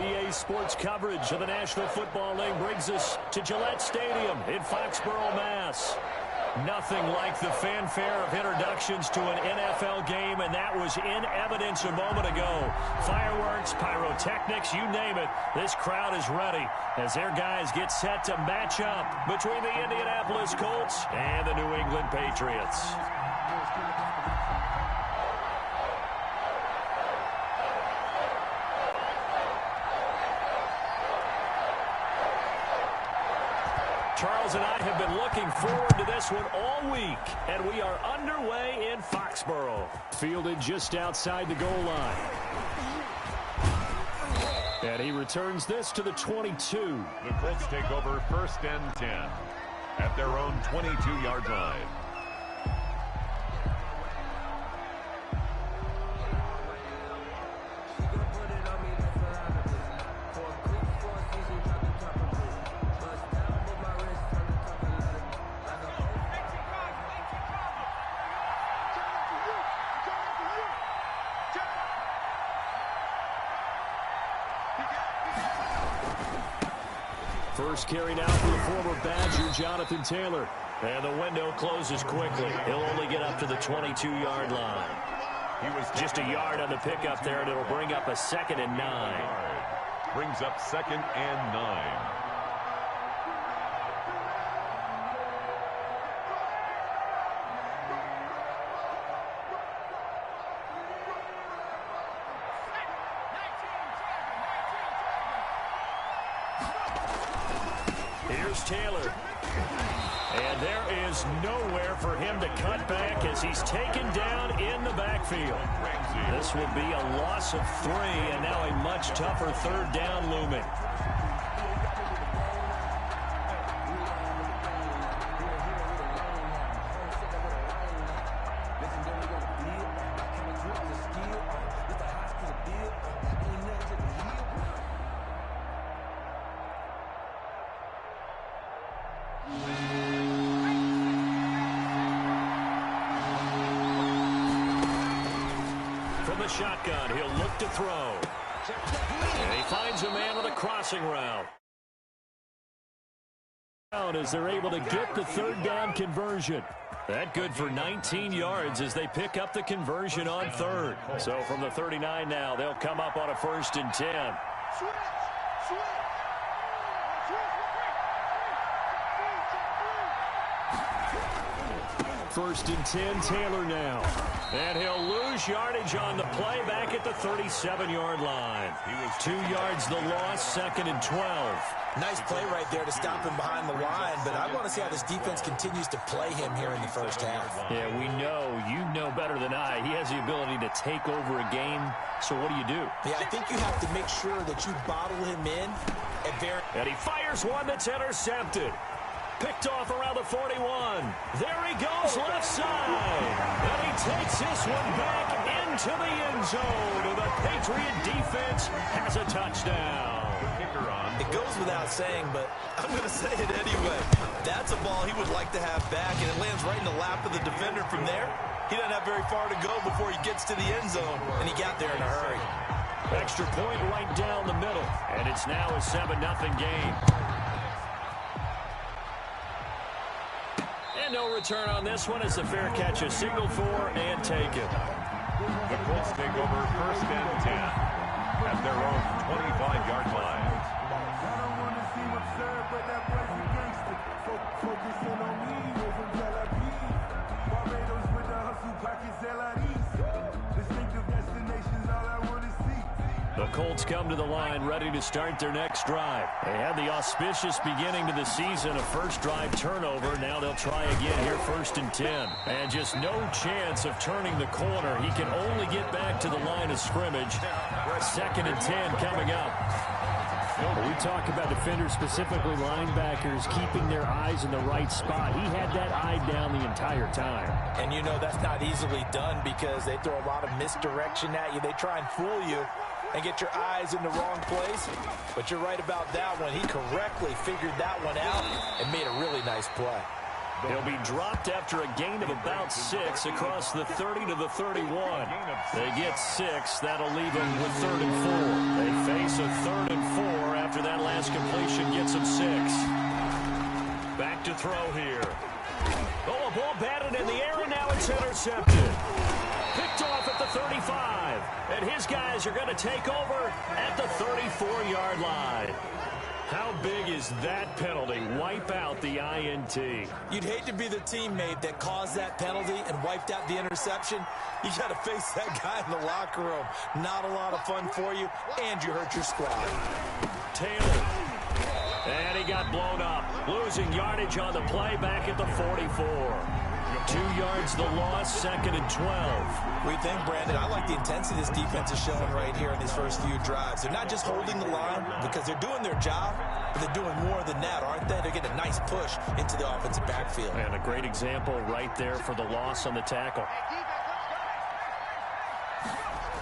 EA Sports coverage of the National Football League brings us to Gillette Stadium in Foxborough, Mass. Nothing like the fanfare of introductions to an NFL game, and that was in evidence a moment ago. Fireworks, pyrotechnics, you name it. This crowd is ready as their guys get set to match up between the Indianapolis Colts and the New England Patriots. Charles and I have been looking forward to this one all week, and we are underway in Foxborough. Fielded just outside the goal line. And he returns this to the 22. The Colts take over 1st and 10 at their own 22-yard line. First carried out for the former Badger, Jonathan Taylor. And the window closes quickly. He'll only get up to the 22-yard line. He was just a yard on the pickup there, and it'll bring up a 2nd and 9. Brings up 2nd and 9. Here's Taylor. And there is nowhere for him to cut back as he's taken down in the backfield. This will be a loss of 3, and now a much tougher 3rd down looming. From the shotgun, he'll look to throw. And he finds a man on the crossing route. As they're able to get the 3rd down conversion. That good for 19 yards as they pick up the conversion on 3rd. So from the 39 now, they'll come up on a 1st and 10. 1st and 10, Taylor now. And he'll lose yardage on the play back at the 37-yard line. He was 2 yards the loss, 2nd and 12. Nice play right there to stop him behind the line, but I want to see how this defense continues to play him here in the 1st half. Yeah, we know, you know better than I, he has the ability to take over a game, so what do you do? Yeah, I think you have to make sure that you bottle him in. And he fires one that's intercepted. Picked off around the 41. There he goes left side. And he takes this one back into the end zone. And the Patriot defense has a touchdown. It goes without saying, but I'm going to say it anyway. That's a ball he would like to have back, and it lands right in the lap of the defender from there. He doesn't have very far to go before he gets to the end zone, and he got there in a hurry. Extra point right down the middle, and it's now a 7-0 game. And no return on this one as the fair catch is signaled for and taken. The Colts take over 1st and 10 at their own 25-yard line. The Colts come to the line ready to start their next drive. They had the auspicious beginning to the season, a first drive turnover. Now they'll try again here 1st and 10. And just no chance of turning the corner. He can only get back to the line of scrimmage. 2nd and 10 coming up. We talk about defenders, specifically linebackers, keeping their eyes in the right spot. He had that eye down the entire time. And you know that's not easily done because they throw a lot of misdirection at you. They try and fool you and get your eyes in the wrong place. But you're right about that one. He correctly figured that one out and made a really nice play. He'll be dropped after a gain of about 6 across the 30 to the 31. They get 6. That'll leave them with 3rd and 4. They face a 3rd and 4 after that last completion gets them 6. Back to throw here. Oh, a ball batted in the air, and now it's intercepted. Picked off at the 35. And his guys are going to take over at the 34-yard line. How big is that penalty? Wipe out the INT. You'd hate to be the teammate that caused that penalty and wiped out the interception. You got to face that guy in the locker room. Not a lot of fun for you, and you hurt your squad. Taylor. And he got blown up. Losing yardage on the play back at the 44. 2 yards the loss, 2nd and 12. What do you think, Brandon? I like the intensity this defense is showing right here in these first few drives. They're not just holding the line because they're doing their job, but they're doing more than that, aren't they? They're getting a nice push into the offensive backfield. And a great example right there for the loss on the tackle.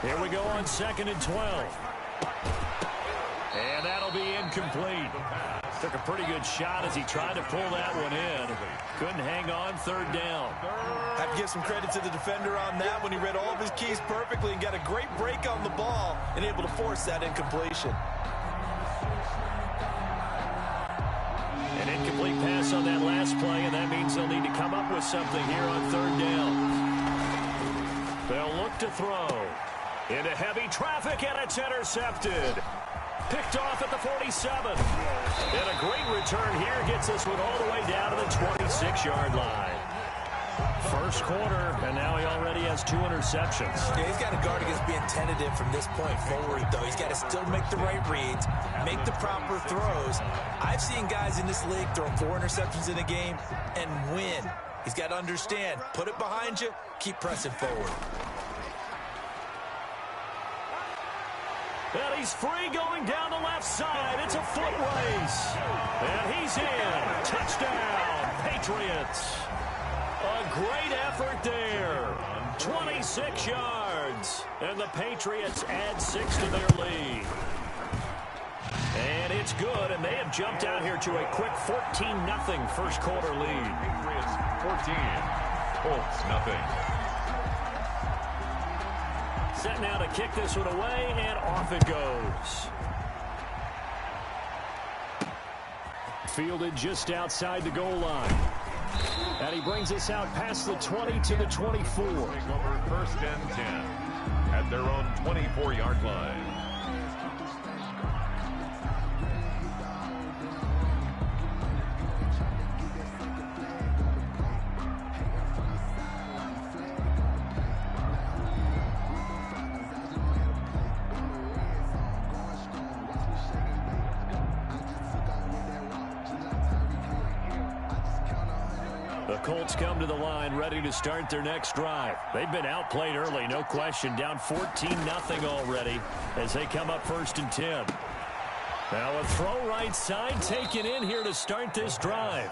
Here we go on 2nd and 12. And that'll be incomplete. Took a pretty good shot as he tried to pull that one in. Couldn't hang on, 3rd down. Have to give some credit to the defender on that when he read all of his keys perfectly and got a great break on the ball and able to force that incompletion. An incomplete pass on that last play, and that means they'll need to come up with something here on 3rd down. They'll look to throw. Into heavy traffic, and it's intercepted. Picked off at the 47. And a great return here gets this one all the way down to the 26-yard line. First quarter, and now he already has 2 interceptions. Yeah, he's got to guard against being tentative from this point forward, though. He's got to still make the right reads, make the proper throws. I've seen guys in this league throw 4 interceptions in a game and win. He's got to understand, put it behind you, keep pressing forward. And he's free going down the left side. It's a foot race. And he's in. Touchdown, Patriots. A great effort there. 26 yards. And the Patriots add 6 to their lead. And it's good, and they have jumped out here to a quick 14-0 first quarter lead. Patriots 14, Colts nothing. Set now to kick this one away, and off it goes. Fielded just outside the goal line. And he brings us out past the 20 to the 24. Take over 1st and 10 at their own 24-yard line. Colts come to the line ready to start their next drive. They've been outplayed early, no question. Down 14-0 already as they come up 1st and 10. Now a throw right side taken in here to start this drive.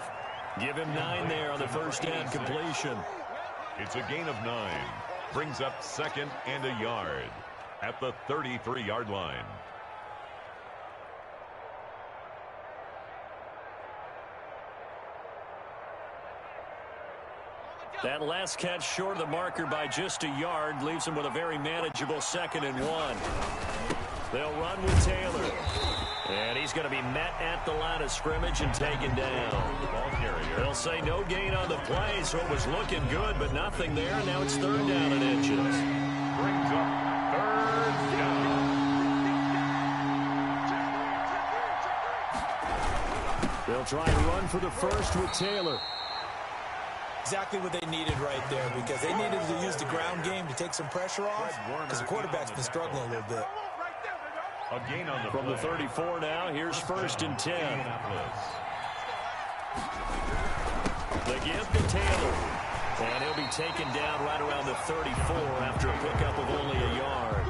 Give him 9 there on the first down completion. It's a gain of 9. Brings up 2nd and a yard at the 33-yard line. That last catch short of the marker by just a yard leaves him with a very manageable 2nd and 1. They'll run with Taylor. And he's going to be met at the line of scrimmage and taken down. Ball carrier. They'll say no gain on the play, so it was looking good, but nothing there. Now it's 3rd down and inches. Brings up 3rd down. They'll try to run for the first with Taylor. Exactly what they needed right there, because they needed to use the ground game to take some pressure off, because the quarterback's been struggling a little bit. A gain on the From the 34 now, here's 1st and 10. The give to Taylor. And he'll be taken down right around the 34 after a pickup of only a yard.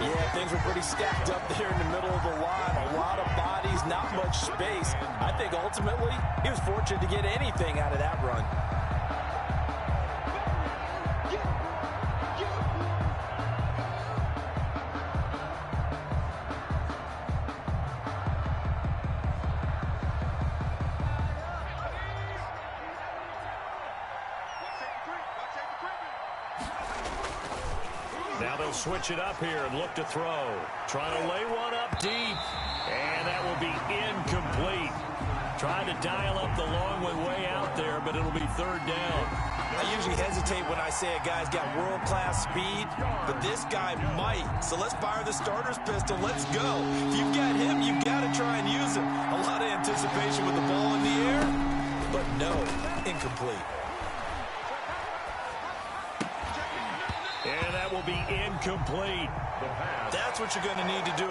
Yeah, things were pretty stacked up there in the middle of the line. A lot of bodies, not much space. I think ultimately he was fortunate to get anything out of that run. Now they'll switch it up here and look to throw. Trying to lay one up deep. And that will be incomplete. Trying to dial up the long way out there, but it'll be third down. I usually hesitate when I say a guy's got world-class speed, but this guy might. So let's fire the starter's pistol. Let's go. If you've got him, you've got to try and use him. A lot of anticipation with the ball in the air, but no, incomplete. And that will be incomplete. That's what you're going to need to do.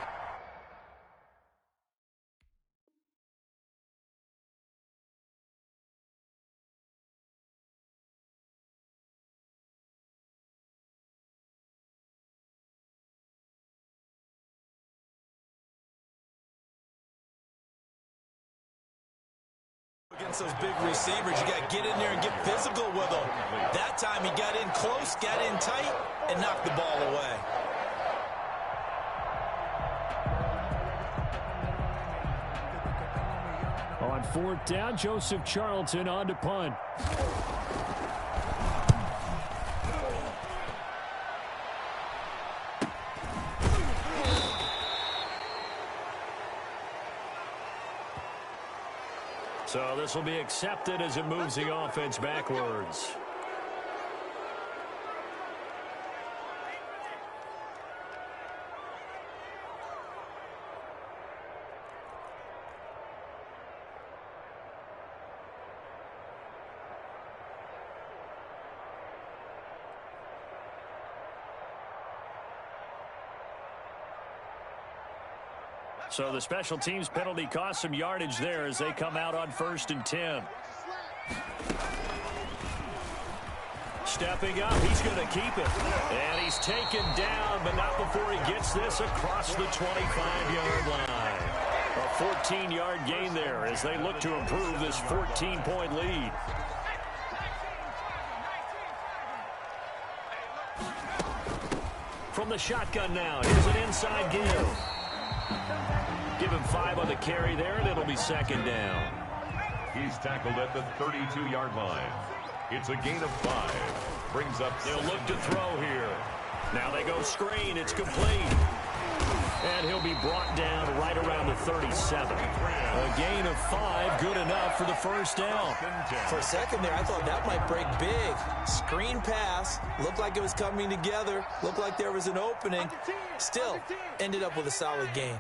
Against those big receivers, you got to get in there and get physical with them. That time he got in close, got in tight, and knocked the ball away. On fourth down, Joseph Charlton on to punt. So this will be accepted as it moves the offense backwards. So the special teams penalty cost some yardage there as they come out on 1st and 10. Stepping up, he's going to keep it. And he's taken down, but not before he gets this across the 25-yard line. A 14-yard gain there as they look to improve this 14-point lead. From the shotgun now, here's an inside give. Give him 5 on the carry there, and it'll be 2nd down. He's tackled at the 32-yard line. It's a gain of 5. Brings up. They'll look to throw here. Now they go screen. It's complete. And he'll be brought down right around the 37. A gain of 5, good enough for the 1st down. For a second there, I thought that might break big. Screen pass. Looked like it was coming together. Looked like there was an opening. Still, ended up with a solid gain.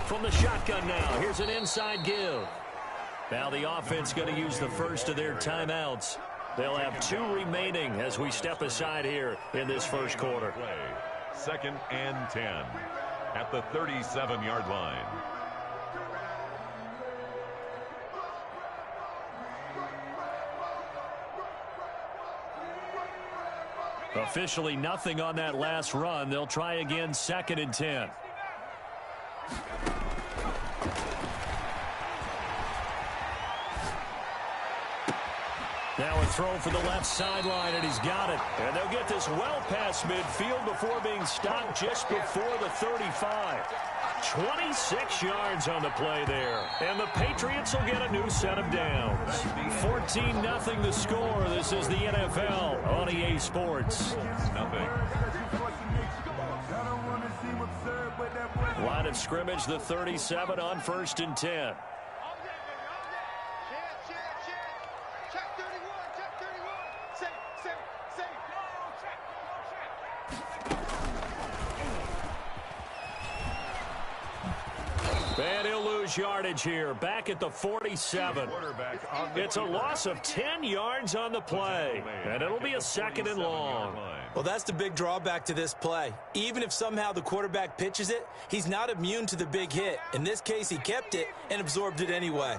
From the shotgun now, here's an inside give. Now the offense going to use the first of their timeouts. They'll have 2 remaining as we step aside here in this first quarter. 2nd and 10 at the 37-yard line. Officially nothing on that last run. They'll try again 2nd and 10. Now a throw for the left sideline, and he's got it. And they'll get this well past midfield before being stopped just before the 35. 26 yards on the play there. And the Patriots will get a new set of downs. 14-0 the score. This is the NFL on EA Sports. Line of scrimmage, the 37 on 1st and 10. And he'll lose yardage here, back at the 47. It's a loss of 10 yards on the play, and it'll be a 2nd and long. Well, that's the big drawback to this play. Even if somehow the quarterback pitches it, he's not immune to the big hit. In this case, he kept it and absorbed it anyway.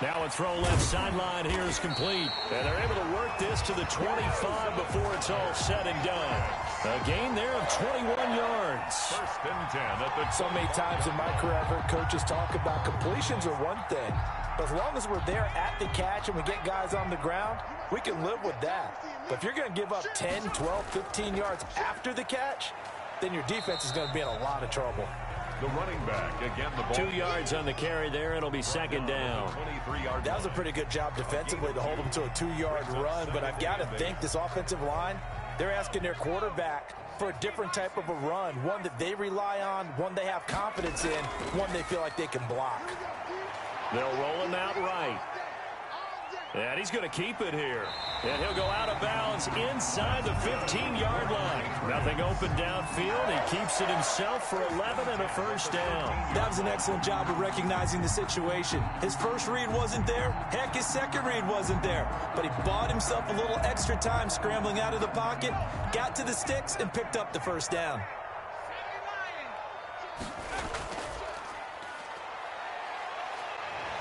Now a throw left sideline here is complete. And they're able to work this to the 25 before it's all said and done. A gain there of 21 yards. 1st and 10 at the. So many times in my career I've heard coaches talk about completions are one thing. But as long as we're there at the catch and we get guys on the ground, we can live with that. But if you're going to give up 10, 12, 15 yards after the catch, then your defense is going to be in a lot of trouble. The running back, again, the ball. 2 yards on the carry there. It'll be second down. 23-yard. That was a pretty good job defensively to hold them to a 2-yard run, but I've got to think this offensive line, they're asking their quarterback for a different type of a run, one that they rely on, one they have confidence in, one they feel like they can block. They'll roll him out right. And he's going to keep it here. And he'll go out of bounds inside the 15-yard line. Nothing open downfield. He keeps it himself for 11 and a first down. That was an excellent job of recognizing the situation. His first read wasn't there. Heck, his second read wasn't there. But he bought himself a little extra time scrambling out of the pocket, got to the sticks, and picked up the first down.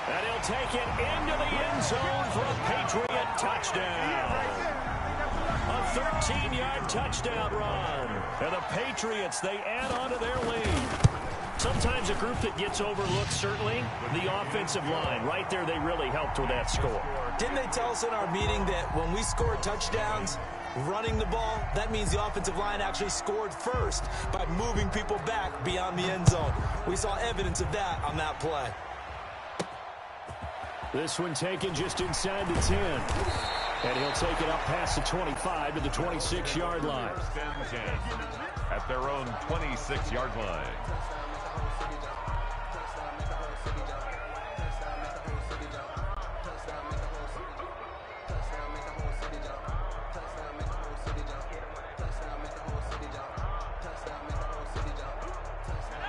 And he'll take it into the end zone for a Patriot touchdown. A 13-yard touchdown run. And the Patriots, they add on to their lead. Sometimes a group that gets overlooked, certainly, the offensive line. Right there, they really helped with that score. Didn't they tell us in our meeting that when we scored touchdowns, running the ball, that means the offensive line actually scored first by moving people back beyond the end zone? We saw evidence of that on that play. This one taken just inside the 10. And he'll take it up past the 25 to the 26-yard line. At their own 26-yard line.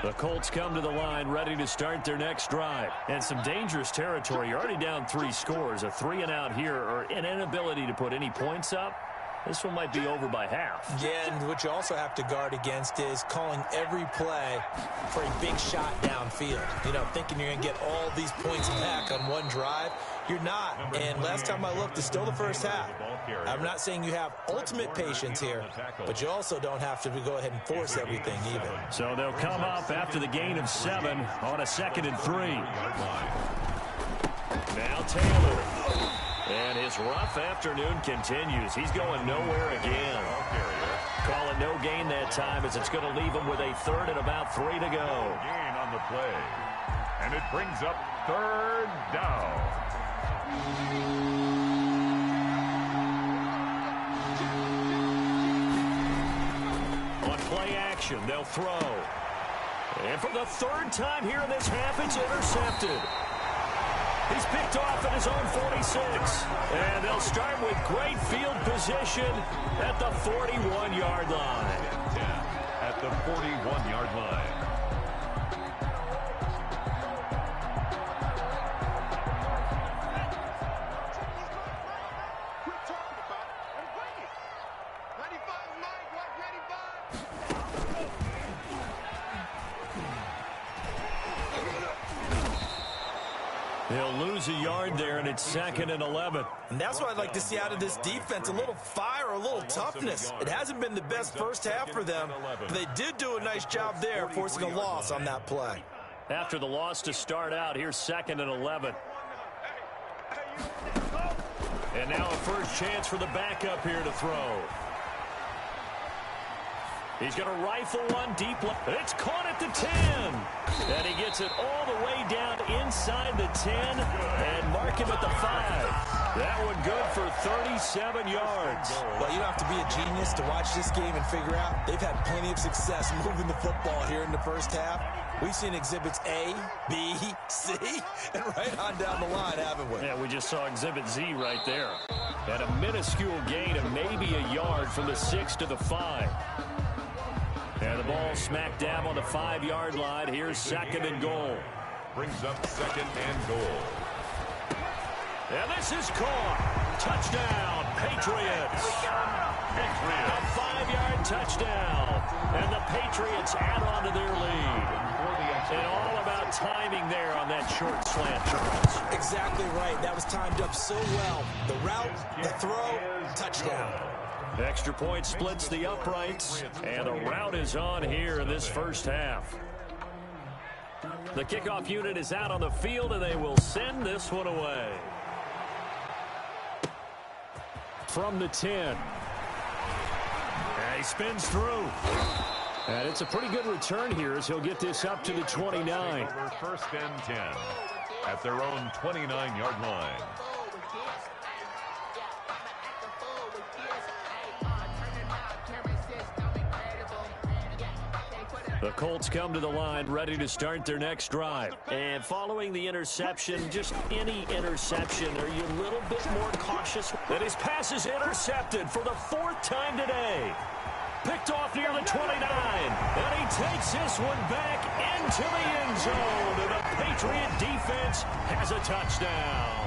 The Colts come to the line ready to start their next drive. And some dangerous territory. You're already down 3 scores. A 3-and-out here or an inability to put any points up. This one might be over by half. Yeah, and what you also have to guard against is calling every play for a big shot downfield. You know, thinking you're going to get all these points back on one drive. You're not. And last time I looked, it's still the first half. I'm not saying you have ultimate patience here, but you also don't have to go ahead and force everything either. So they'll come up after the gain of 7 on a 2nd and 3. Now Taylor. And his rough afternoon continues. He's going nowhere again. Call it no gain that time as it's going to leave him with a 3rd and about 3 to go. Gain on the play. And it brings up 3rd down. On play action, they'll throw. And for the 3rd time here in this half, it's intercepted. He's picked off at his own 46. And they'll start with great field position at the 41-yard line. At the 41-yard line. He'll lose a yard there, and it's 2nd and 11. And that's what I'd like to see out of this defense, a little fire, a little toughness. It hasn't been the best first half for them, but they did do a nice job there, forcing a loss on that play. After the loss to start out, here's 2nd and 11. And now a first chance for the backup here to throw. He's going to rifle one deep left. It's caught at the 10. And he gets it all the way down inside the 10 and mark him at the 5. That one good for 37 yards. Well, you don't have to be a genius to watch this game and figure out they've had plenty of success moving the football here in the first half. We've seen exhibits A, B, C, and right on down the line, haven't we? Yeah, we just saw exhibit Z right there. At a minuscule gain of maybe a yard from the 6 to the 5. And the ball smack dab on the 5-yard line. Here's 2nd and goal. Brings up 2nd and goal. And this is caught. Touchdown, Patriots. A 5-yard touchdown. And the Patriots add on to their lead. And all about timing there on that short slant, Charles. Exactly right. That was timed up so well. The route, the throw, touchdown. Extra point splits the uprights, and the route is on here in this first half. The kickoff unit is out on the field, and they will send this one away. From the 10. And he spins through. And it's a pretty good return here as he'll get this up to the 29. Over 1st and 10 at their own 29-yard line. The Colts come to the line ready to start their next drive. And following the interception, just any interception, are you a little bit more cautious? And his pass is intercepted for the 4th time today. Picked off near the 29. And he takes this one back into the end zone. And the Patriot defense has a touchdown.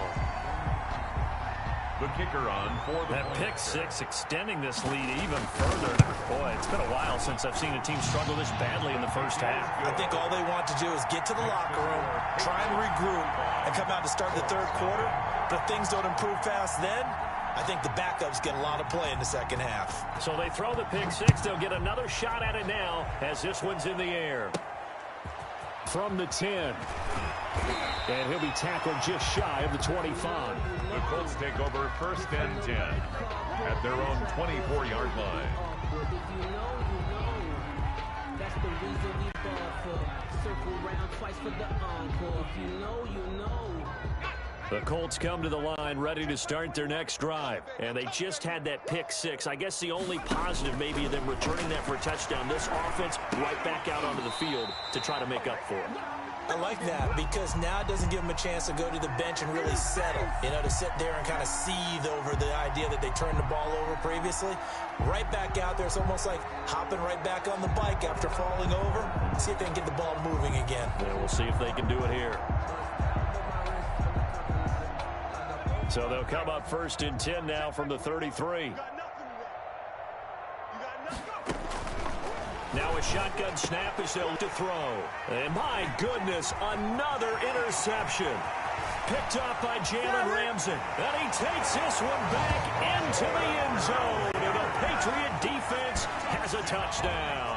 The kicker on for the that pick six extending this lead even further. Boy, it's been a while since I've seen a team struggle this badly in the first half. I think all they want to do is get to the locker room, try and regroup, and come out to start the 3rd quarter. But if things don't improve fast then, I think the backups get a lot of play in the 2nd half. So they throw the pick six. They'll get another shot at it now as this one's in the air. From the 10. And he'll be tackled just shy of the 25. The Colts take over 1st and 10 at their own 24-yard line. That's the reason we ball for. Circle round twice for the encore. If you know, you know. The Colts come to the line ready to start their next drive. And they just had that pick six. I guess the only positive maybe of them returning that for a touchdown. This offense right back out onto the field to try to make up for it. I like that because now it doesn't give them a chance to go to the bench and really settle. You know, to sit there and kind of seethe over the idea that they turned the ball over previously. Right back out there, it's almost like hopping right back on the bike after falling over. See if they can get the ball moving again. Yeah, we'll see if they can do it here. So they'll come up 1st and 10 now from the 33. Now a shotgun snap is they'll to throw. And my goodness, another interception. Picked up by Jalen Ramsey. And he takes this one back into the end zone. And the Patriot defense has a touchdown.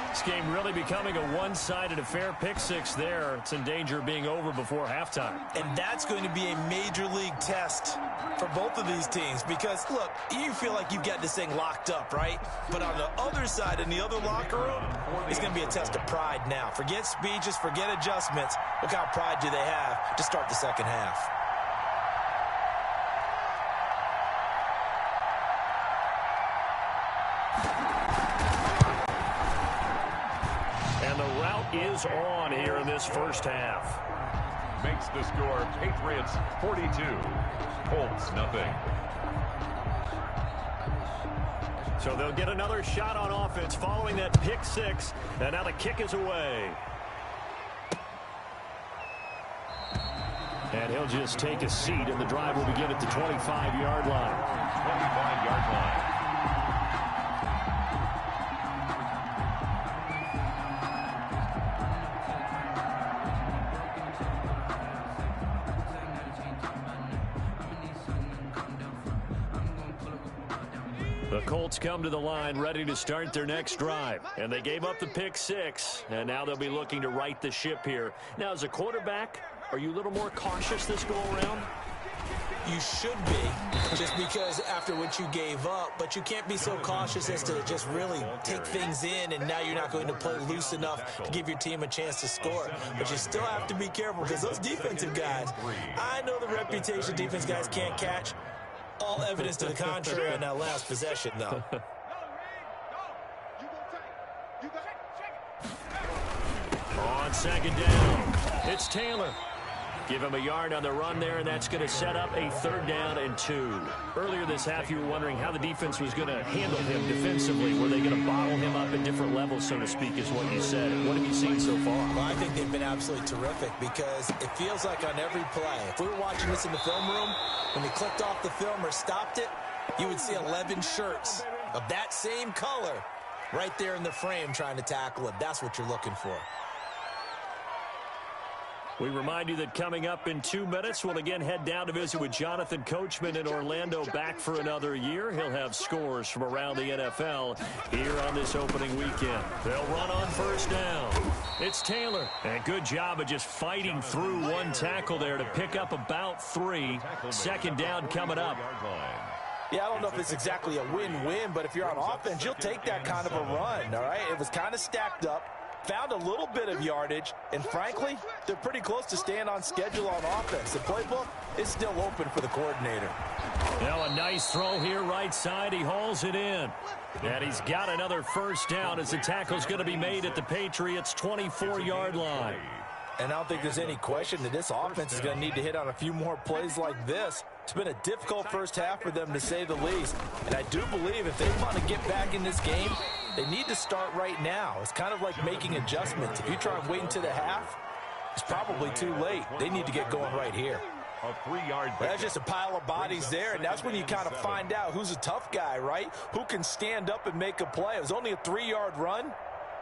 This game really becoming a one-sided affair. Pick six there. It's in danger of being over before halftime. And that's going to be a major league test for both of these teams because, look, you feel like you've got this thing locked up, right? But on the other side, in the other locker room, it's going to be a test of pride now. Forget speeches, forget adjustments. Look how pride do they have to start the 2nd half. And the route is on here in this 1st half. Makes the score Patriots 42, Colts nothing. So they'll get another shot on offense following that pick six. And now the kick is away. And he'll just take a seat, and the drive will begin at the 25-yard line. 25-yard line. The Colts come to the line ready to start their next drive. And they gave up the pick six. And now they'll be looking to right the ship here. Now, as a quarterback, are you a little more cautious this go-around? You should be, just because after what you gave up, but you can't be so cautious as to just really take things in, and now you're not going to play loose enough to give your team a chance to score. But you still have to be careful because those defensive guys, I know the reputation defense guys can't catch. All evidence to the contrary on that last possession, though. On 2nd down, it's Taylor. Give him a yard on the run there, and that's going to set up a 3rd down and 2. Earlier this half, you were wondering how the defense was going to handle him defensively. Were they going to bottle him up at different levels, so to speak, is what you said. What have you seen so far? Well, I think they've been absolutely terrific because it feels like on every play, if we were watching this in the film room, when they clicked off the film or stopped it, you would see 11 shirts of that same color right there in the frame trying to tackle it. That's what you're looking for. We remind you that coming up in 2 minutes, we'll again head down to visit with Jonathan Coachman in Orlando, back for another year. He'll have scores from around the NFL here on this opening weekend. They'll run on 1st down. It's Taylor. And good job of just fighting through one tackle there to pick up about 3. 2nd down coming up. Yeah, I don't know if it's exactly a win-win, but if you're on offense, you'll take that kind of a run, all right? It was kind of stacked up, found a little bit of yardage, and frankly, they're pretty close to staying on schedule on offense. The playbook is still open for the coordinator. Now a nice throw here right side. He hauls it in. And he's got another first down as the tackle's going to be made at the Patriots' 24-yard line. And I don't think there's any question that this offense is going to need to hit on a few more plays like this. It's been a difficult first half for them, to say the least. And I do believe if they want to get back in this game, they need to start right now. It's kind of like making adjustments. If you try and wait until the half, it's probably too late. They need to get going right here. A 3-yard. That's just a pile of bodies there, and that's when you kind of find out who's a tough guy, right? Who can stand up and make a play. It was only a 3-yard run,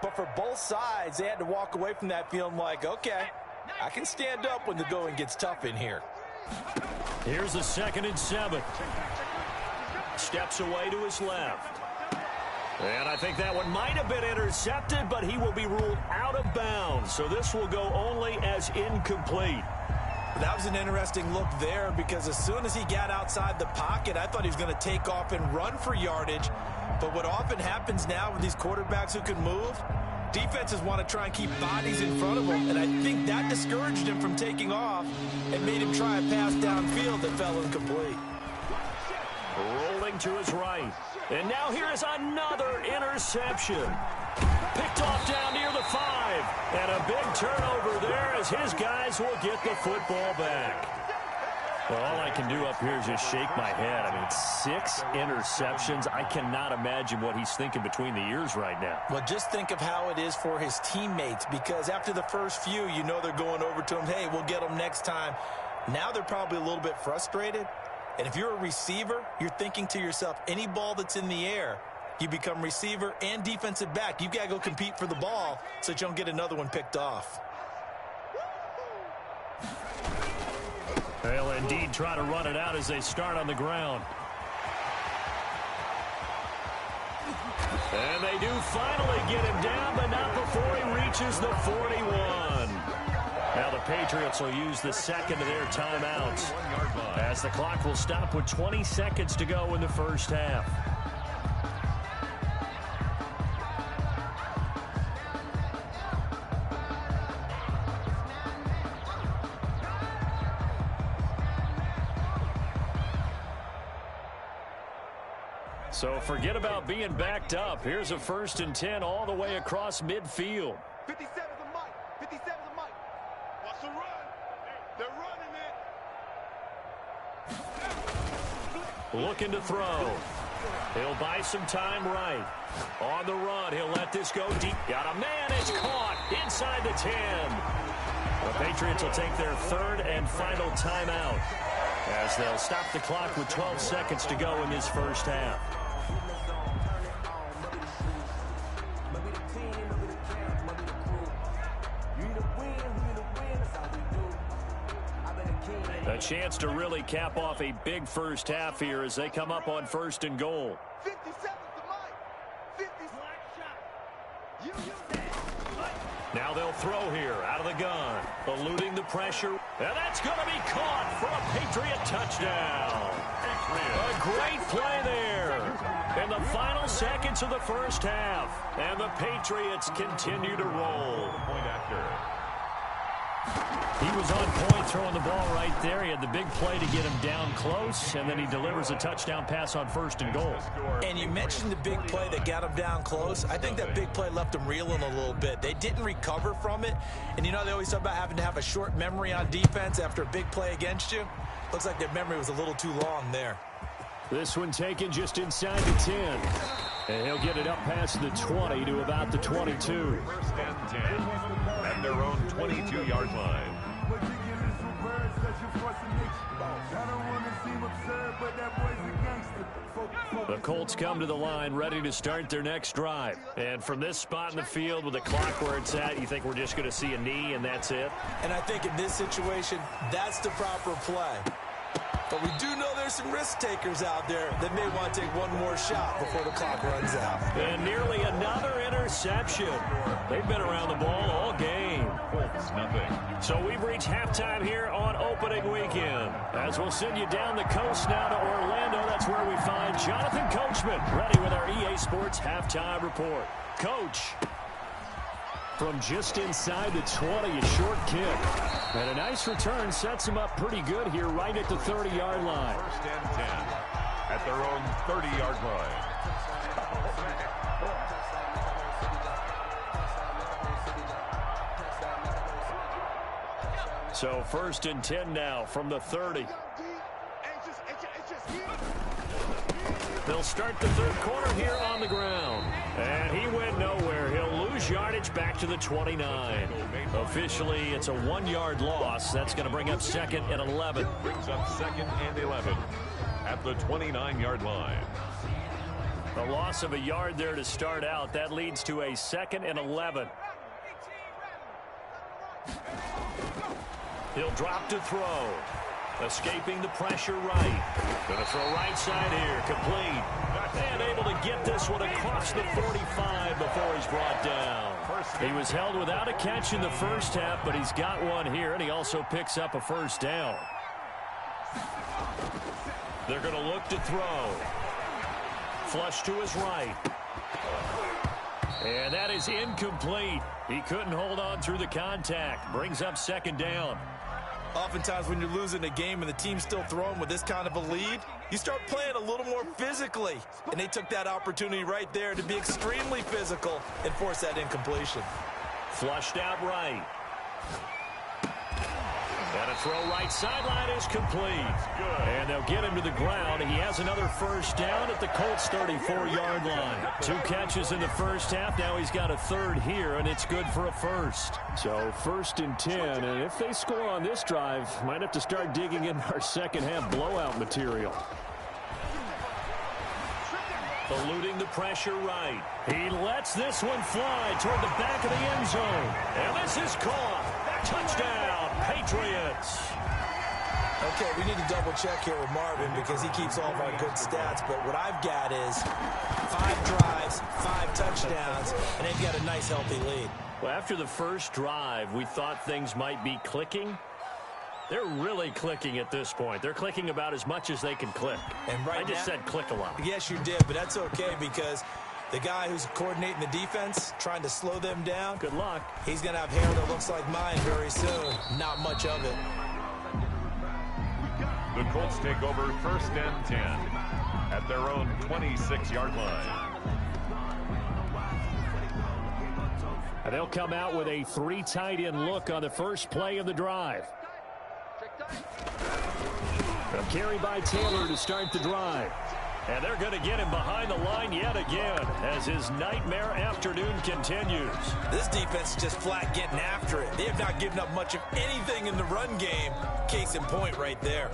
but for both sides, they had to walk away from that feeling like, okay, I can stand up when the going gets tough in here. Here's a 2nd and 7. Steps away to his left. And I think that one might have been intercepted, but he will be ruled out of bounds. So this will go only as incomplete. That was an interesting look there, because as soon as he got outside the pocket, I thought he was going to take off and run for yardage. But what often happens now with these quarterbacks who can move, defenses want to try and keep bodies in front of them, and I think that discouraged him from taking off and made him try a pass downfield that fell incomplete. Rolling to his right. And now here is another interception. Picked off down near the 5. And a big turnover there as his guys will get the football back. Well, all I can do up here is just shake my head. I mean, 6 interceptions. I cannot imagine what he's thinking between the ears right now. Well, just think of how it is for his teammates, because after the first few, you know they're going over to him, hey, we'll get them next time. Now they're probably a little bit frustrated. And if you're a receiver, you're thinking to yourself, any ball that's in the air, you become receiver and defensive back. You've got to go compete for the ball so that you don't get another one picked off. They'll indeed try to run it out as they start on the ground. And they do finally get him down, but not before he reaches the 41. Now the Patriots will use the 2nd of their timeouts, as the clock will stop with 20 seconds to go in the first half. So forget about being backed up. Here's a 1st and 10 all the way across midfield. 57's a mic. 57's a mic. What's the run? They're running it. Looking to throw. He'll buy some time right. On the run, he'll let this go deep. Got a man, it's caught inside the 10. The Patriots will take their 3rd and final timeout, as they'll stop the clock with 12 seconds to go in this first half. A chance to really cap off a big first half here as they come up on 1st and goal. 57's the mic. 50. Now they'll throw here out of the gun, eluding the pressure. And that's going to be caught for a Patriot touchdown. A great play there in the final seconds of the first half. And the Patriots continue to roll. Point after. He was on point throwing the ball right there. He had the big play to get him down close, and then he delivers a touchdown pass on 1st and goal. And you mentioned the big play that got him down close. I think that big play left him reeling a little bit. They didn't recover from it. And you know, they always talk about having to have a short memory on defense after a big play against you. Looks like their memory was a little too long there. This one taken just inside the 10. And he'll get it up past the 20 to about the 22. 1st and 10 at their own 22-yard line. The Colts come to the line ready to start their next drive. And from this spot in the field with the clock where it's at, you think we're just going to see a knee and that's it? And I think in this situation, that's the proper play. But we do know there's some risk takers out there that may want to take one more shot before the clock runs out. And nearly another interception. interception. They've been around the ball all game. Colts, nothing. So we've reached halftime here on opening weekend. As we'll send you down the coast now to Orlando, that's where we find Jonathan Coachman, ready with our EA Sports halftime report. Coach. From just inside the 20, a short kick. And a nice return sets him up pretty good here right at the 30-yard line. First and 10 at their own 30-yard line. So first and 10 now from the 30. They'll start the third quarter here on the ground. And he went nowhere. He'll lose yardage back to the 29. Officially, it's a 1-yard loss. That's going to bring up second and 11. Brings up second and 11 at the 29-yard line. A loss of a yard there to start out. That leads to a second and 11. He'll drop to throw. Escaping the pressure right. Going to throw right side here. Complete. And able to get this one across the 45 before he's brought down. He was held without a catch in the first half, but he's got one here, and he also picks up a first down. They're going to look to throw. Flush to his right. And that is incomplete. He couldn't hold on through the contact. Brings up second down. Oftentimes when you're losing a game and the team's still throwing with this kind of a lead, you start playing a little more physically. And they took that opportunity right there to be extremely physical and force that incompletion. Flushed out right. And a throw right sideline is complete. Good. And they'll get him to the ground. He has another first down at the Colts 34-yard line. 2 catches in the first half. Now he's got a third here, and it's good for a first. So first and 10, and if they score on this drive, might have to start digging in our second half blowout material. Eluding the pressure right. He lets this one fly toward the back of the end zone. And this is caught. Touchdown, Patriots. Okay, we need to double check here with Marvin because he keeps all of our good stats. But what I've got is 5 drives, 5 touchdowns, and they've got a nice, healthy lead. Well, after the first drive, we thought things might be clicking. They're really clicking at this point. They're clicking about as much as they can click. And right I just said click a lot. Yes, you did, but that's okay because the guy who's coordinating the defense, trying to slow them down, good luck. He's going to have hair that looks like mine very soon. Not much of it. The Colts take over first and 10 at their own 26-yard line. And they'll come out with a 3 tight end look on the first play of the drive. A carry by Taylor to start the drive. And they're going to get him behind the line yet again as his nightmare afternoon continues. This defense is just flat getting after it. They have not given up much of anything in the run game. Case in point right there.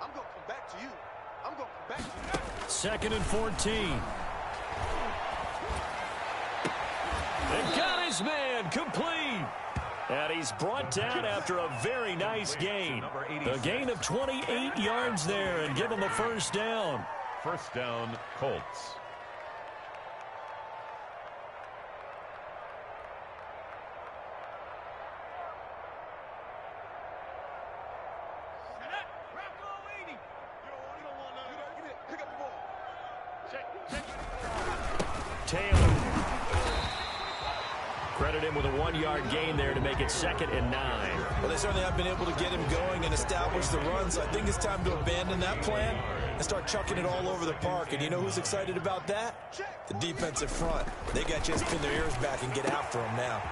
I'm going to come back to you. I'm going to come back to you. Second and 14. They've got his man complete. And he's brought down after a very nice gain. A gain of 28 yards there and give him a first down. First down, Colts. Taylor. Credit him with a 1-yard gain there to make it second and 9. Well, they certainly have been able to get him going and establish the run, so I think it's time to abandon that plan and start chucking it all over the park. And you know who's excited about that? The defensive front. They got to just pin their ears back and get after him now.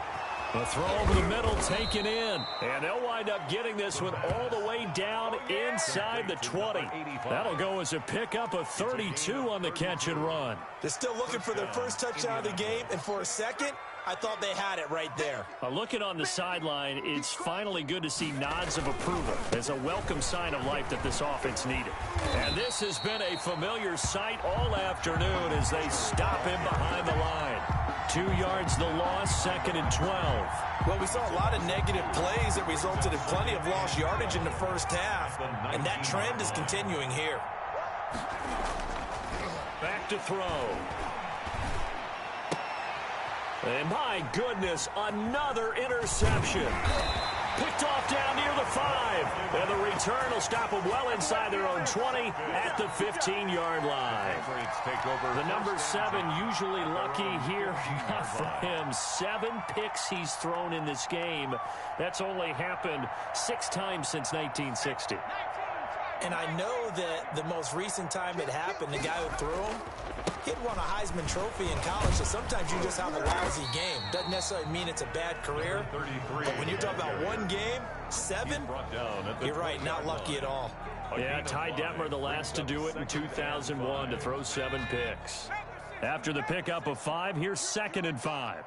A throw over the middle taken in. And they'll wind up getting this one all the way down inside the 20. That'll go as a pickup of 32 on the catch and run. They're still looking for their first touchdown of the game, and for a second, I thought they had it right there. Looking on the sideline, it's finally good to see nods of approval as a welcome sign of life that this offense needed. And this has been a familiar sight all afternoon as they stop him behind the line. 2 yards the loss, 2nd and 12. Well, we saw a lot of negative plays that resulted in plenty of lost yardage in the first half, and that trend is continuing here. Back to throw. And my goodness, another interception. Picked off down near the 5. And the return will stop them well inside their own 20 at the 15-yard line. The number 7 usually lucky here. Not for him. 7 picks he's thrown in this game. That's only happened 6 times since 1960. And I know that the most recent time it happened, the guy who threw him, he'd won a Heisman Trophy in college, so sometimes you just have a lousy game. Doesn't necessarily mean it's a bad career, but when you're talking about one game, 7, you're right, not lucky at all. Yeah, Ty Detmer, the last to do it in 2001, to throw 7 picks. After the pickup of 5, here's 2nd and 5.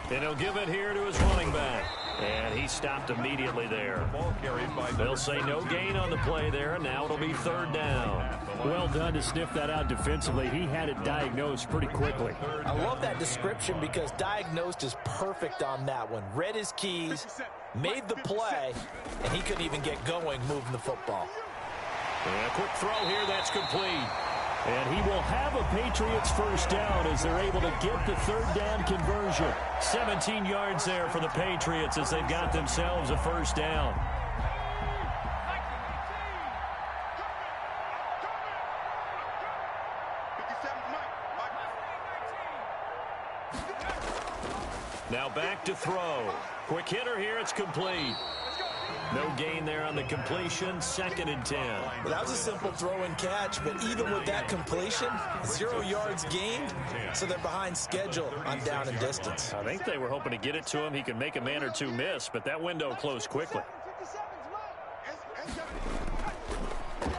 And he'll give it here to his running back. And he stopped immediately there. They'll say no gain on the play there, and now it'll be 3rd down. Well done to sniff that out defensively. He had it diagnosed pretty quickly. I love that description because diagnosed is perfect on that one. Read his keys, made the play, and he couldn't even get going moving the football. And a quick throw here, that's complete. And he will have a Patriots first down as they're able to get the 3rd down conversion. 17 yards there for the Patriots as they've got themselves a first down. Now back to throw. Quick hitter here, it's complete. No gain there on the completion, 2nd and 10. Well, that was a simple throw and catch, but even with that completion, 0 yards gained, so they're behind schedule on down and distance. I think they were hoping to get it to him. He could make a man or 2 miss, but that window closed quickly.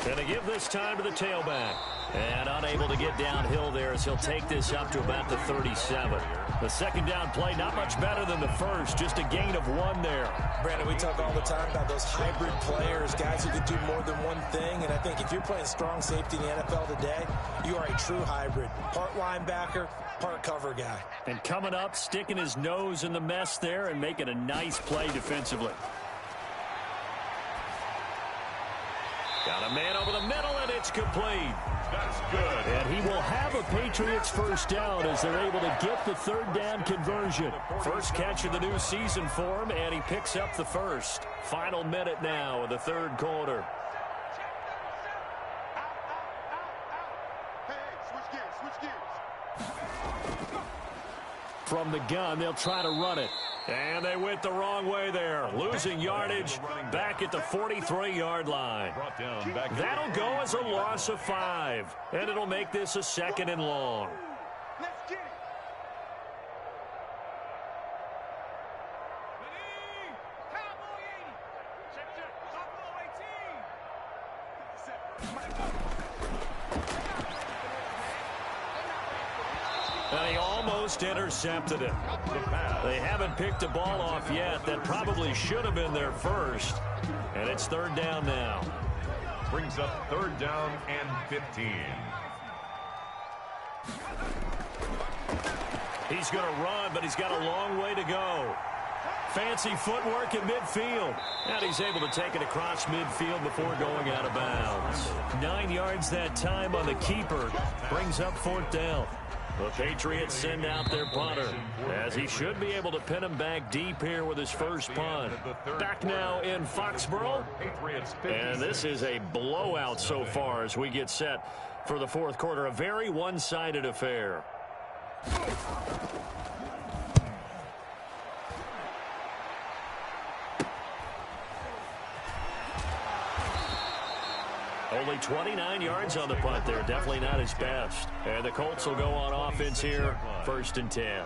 And they give this time to the tailback. And unable to get downhill there as he'll take this up to about the 37. The 2nd down play, not much better than the first, just a gain of 1 there. Brandon, we talk all the time about those hybrid players, guys who can do more than one thing, and I think if you're playing strong safety in the NFL today, you are a true hybrid. Part linebacker, part cover guy. And coming up, sticking his nose in the mess there and making a nice play defensively. Got a man over the middle, and it's complete. That's good. And he will have a Patriots first down as they're able to get the 3rd down conversion. First catch of the new season for him, and he picks up the first. Final minute now of the 3rd quarter. From the gun, they'll try to run it. And they went the wrong way there. Losing yardage back at the 43-yard line. That'll go as a loss of 5. And it'll make this a 2nd and long. Let's get it. Cowboy 80. Check. And he almost intercepted it. They haven't picked the ball off yet. That probably should have been their first. And it's 3rd down now. Brings up 3rd down and 15. He's going to run, but he's got a long way to go. Fancy footwork in midfield. And he's able to take it across midfield before going out of bounds. 9 yards that time on the keeper. Brings up 4th down. The Patriots send out their punter, as he should be able to pin him back deep here with his first punt. Back now in Foxborough, and this is a blowout so far as we get set for the 4th quarter. A very one-sided affair. Only 29 yards on the punt there. Definitely not his best. And the Colts will go on offense here. 1st and 10.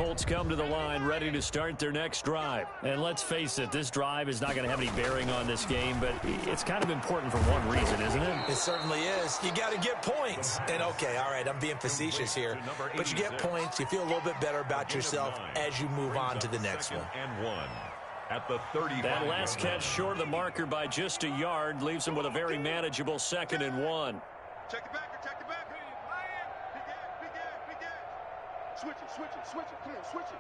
Colts come to the line ready to start their next drive. And let's face it, this drive is not going to have any bearing on this game, but it's kind of important for one reason, isn't it? It certainly is. You got to get points. And, okay, all right, I'm being facetious here, but you get points, you feel a little bit better about yourself as you move on to the next one. And 1 at the 30. That last catch short of the marker by just a yard leaves him with a very manageable 2nd and 1. Check the back, check the back. Big end. Switch it. Come on, switch it.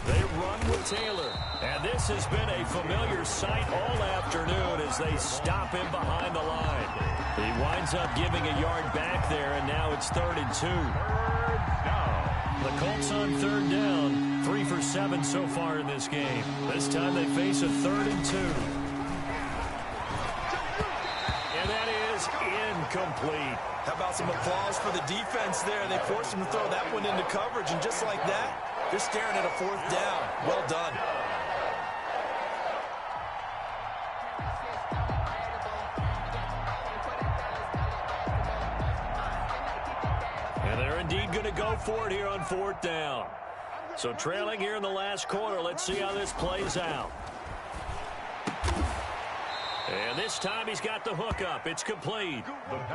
They run with Taylor. And this has been a familiar sight all afternoon as they stop him behind the line. He winds up giving a yard back there, and now it's 3rd and 2. The Colts on 3rd down. 3 for 7 so far in this game. This time they face a 3rd and 2. And that is incomplete. How about some applause for the defense there? They forced him to throw that one into coverage, and just like that, they're staring at a 4th down. Well done. And they're indeed going to go for it here on 4th down. So trailing here in the last quarter, let's see how this plays out. And this time he's got the hook up. It's complete.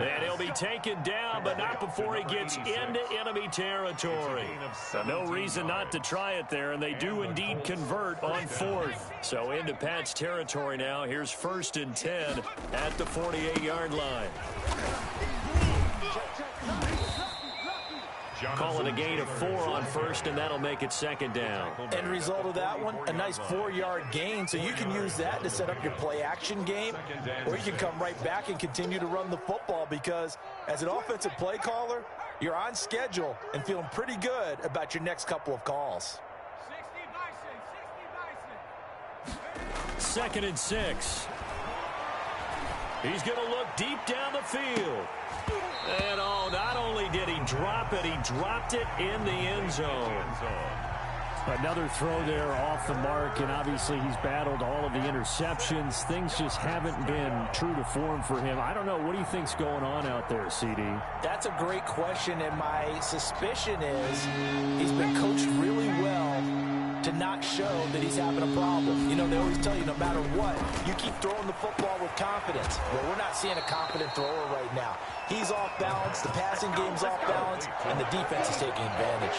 And he'll be taken down, but not before he gets into enemy territory. So no reason not to try it there, and they do indeed convert on 4th. So into Pat's territory now. Here's 1st and 10 at the 48-yard line. Call it a gain of 4 on 1st, and that'll make it 2nd down. End result of that one, a nice 4-yard gain, so you can use that to set up your play-action game, or you can come right back and continue to run the football because as an offensive play caller, you're on schedule and feeling pretty good about your next couple of calls. 2nd and 6. He's going to look deep down the field. And not only did he drop it, he dropped it in the end zone. Another throw there off the mark, and obviously he's battled all of the interceptions. Things just haven't been true to form for him. I don't know. What do you think's going on out there, CD? That's a great question, and my suspicion is he's been coached really well to not show that he's having a problem. You know, they always tell you no matter what, you keep throwing the football with confidence. Well, we're not seeing a confident thrower right now. He's off balance, the passing game's off balance, and the defense is taking advantage.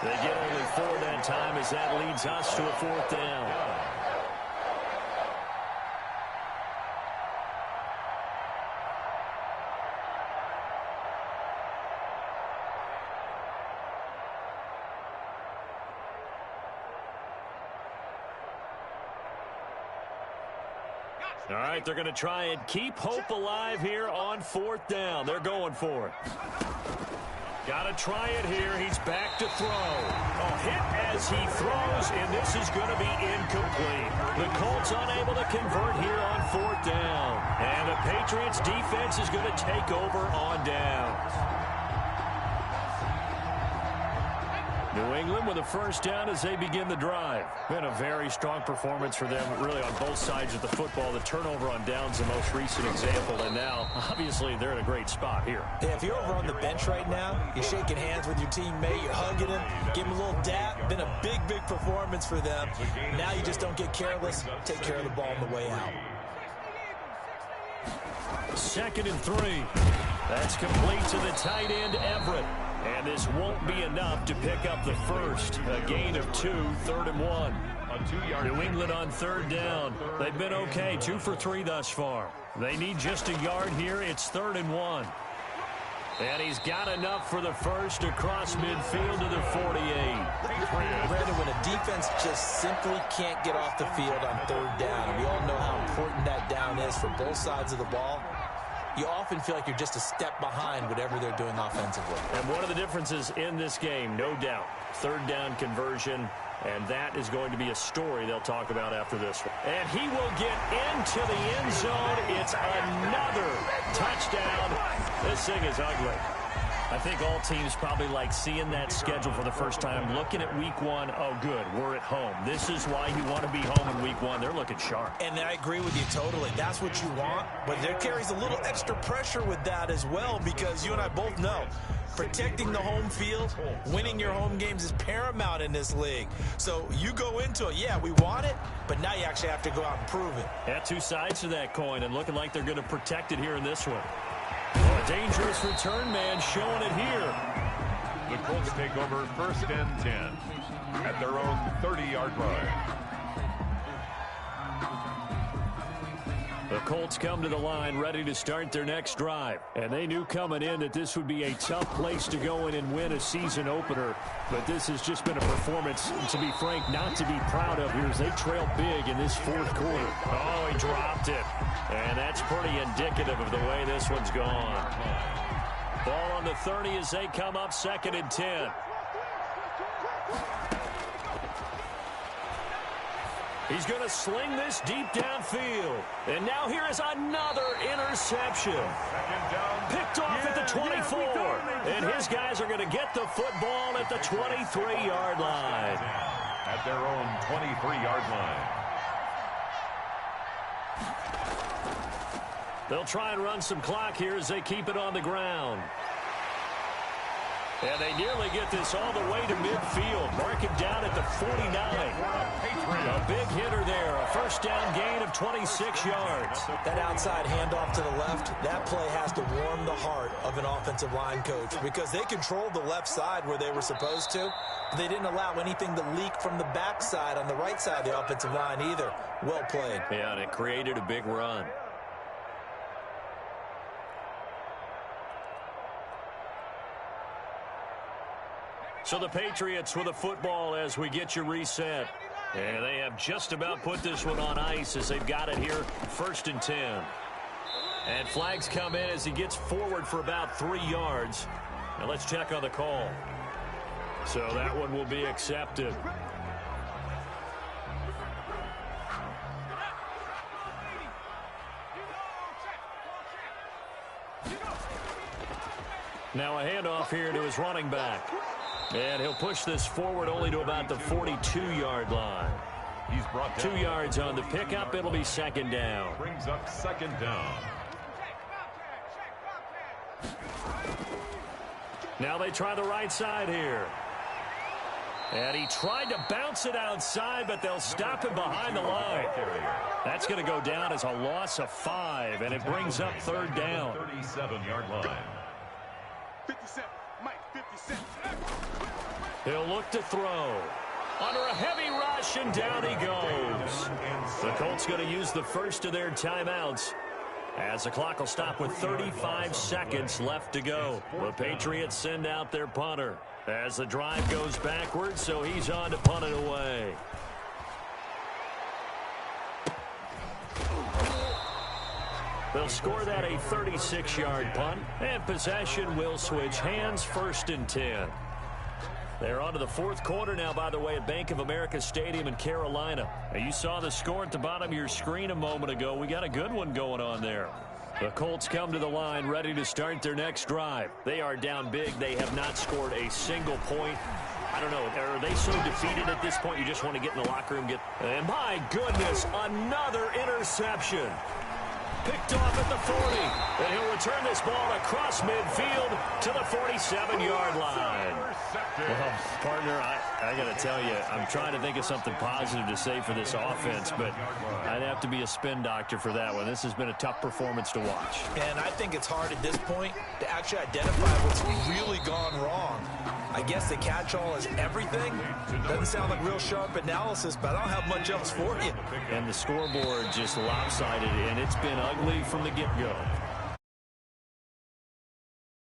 They get only 4 that time as that leads us to a 4th down. All right, they're going to try and keep hope alive here on 4th down. They're going for it. Got to try it here. He's back to throw. A hit as he throws, and this is going to be incomplete. The Colts unable to convert here on 4th down. And the Patriots defense is going to take over on downs. New England with a 1st down as they begin the drive. Been a very strong performance for them, really, on both sides of the football. The turnover on downs, the most recent example, and now, obviously, they're in a great spot here. Yeah, if you're over on the bench right now, you're shaking hands with your teammate, you're hugging him, give him a little dap. Been a big, big performance for them. Now you just don't get careless. Take care of the ball on the way out. 2nd and 3. That's complete to the tight end, Everett. And this won't be enough to pick up the first. A gain of 2, 3rd and 1. New England on 3rd down. They've been okay, 2 for 3 thus far. They need just a yard here. It's 3rd and 1. And he's got enough for the first across midfield to the 48. Brandon, when a defense just simply can't get off the field on 3rd down, and we all know how important that down is for both sides of the ball, you often feel like you're just a step behind whatever they're doing offensively. And one of the differences in this game, no doubt, 3rd down conversion, and that is going to be a story they'll talk about after this one. And he will get into the end zone. It's another touchdown. This thing is ugly. I think all teams probably like seeing that schedule for the first time, looking at week one. Oh, good, we're at home. This is why you want to be home in week one. They're looking sharp. And I agree with you totally. That's what you want, but there carries a little extra pressure with that as well, because you and I both know protecting the home field, winning your home games is paramount in this league. So you go into it, yeah, we want it, but now you actually have to go out and prove it. Yeah, two sides to that coin, and looking like they're going to protect it here in this one. Oh, a dangerous return man showing it here. The Colts take over 1st and 10 at their own 30-yard line. The Colts come to the line ready to start their next drive. And they knew coming in that this would be a tough place to go in and win a season opener. But this has just been a performance, to be frank, not to be proud of here as they trail big in this fourth quarter. Oh, he dropped it. And that's pretty indicative of the way this one's gone. Ball on the 30 as they come up 2nd and 10. He's going to sling this deep downfield. And now here is another interception. Picked off at the 24. And his guys are going to get the football at the 23-yard line. At their own 23-yard line. They'll try and run some clock here as they keep it on the ground. And they nearly get this all the way to midfield. Mark it down at the 49. A big hitter there. A first down gain of 26 yards. That outside handoff to the left, that play has to warm the heart of an offensive line coach, because they controlled the left side where they were supposed to. But they didn't allow anything to leak from the backside on the right side of the offensive line either. Well played. Yeah, and it created a big run. So the Patriots with a football as we get you reset. And they have just about put this one on ice as they've got it here, 1st and 10. And flags come in as he gets forward for about 3 yards. Now let's check on the call. So that one will be accepted. Now a handoff here to his running back. And he'll push this forward only to about the 42-yard line. He's brought down 2 yards on the pickup. It'll be 2nd down. Brings up 2nd down. Now they try the right side here. And he tried to bounce it outside, but they'll stop him behind the line. That's going to go down as a loss of 5, and it brings up 3rd down. 37-yard line. 57, Mike, 57. He'll look to throw. Under a heavy rush, and down he goes. The Colts going to use the first of their timeouts as the clock will stop with 35 seconds left to go. The Patriots send out their punter as the drive goes backwards, so he's on to punt it away. They'll score that a 36-yard punt, and possession will switch hands, 1st and 10. They're on to the fourth quarter now, by the way, at Bank of America Stadium in Carolina. Now, you saw the score at the bottom of your screen a moment ago. We got a good one going on there. The Colts come to the line ready to start their next drive. They are down big. They have not scored a single point. I don't know. Are they so defeated at this point you just want to get in the locker room? And my goodness, another interception. Picked off at the 40. And he'll return this ball across midfield to the 47-yard line. Well, partner, I got to tell you, I'm trying to think of something positive to say for this offense, but I'd have to be a spin doctor for that one. This has been a tough performance to watch. And I think it's hard at this point to actually identify what's really gone wrong. I guess the catch-all is everything. Doesn't sound like real sharp analysis, but I don't have much else for you. And the scoreboard just lopsided, and it's been ugly from the get-go.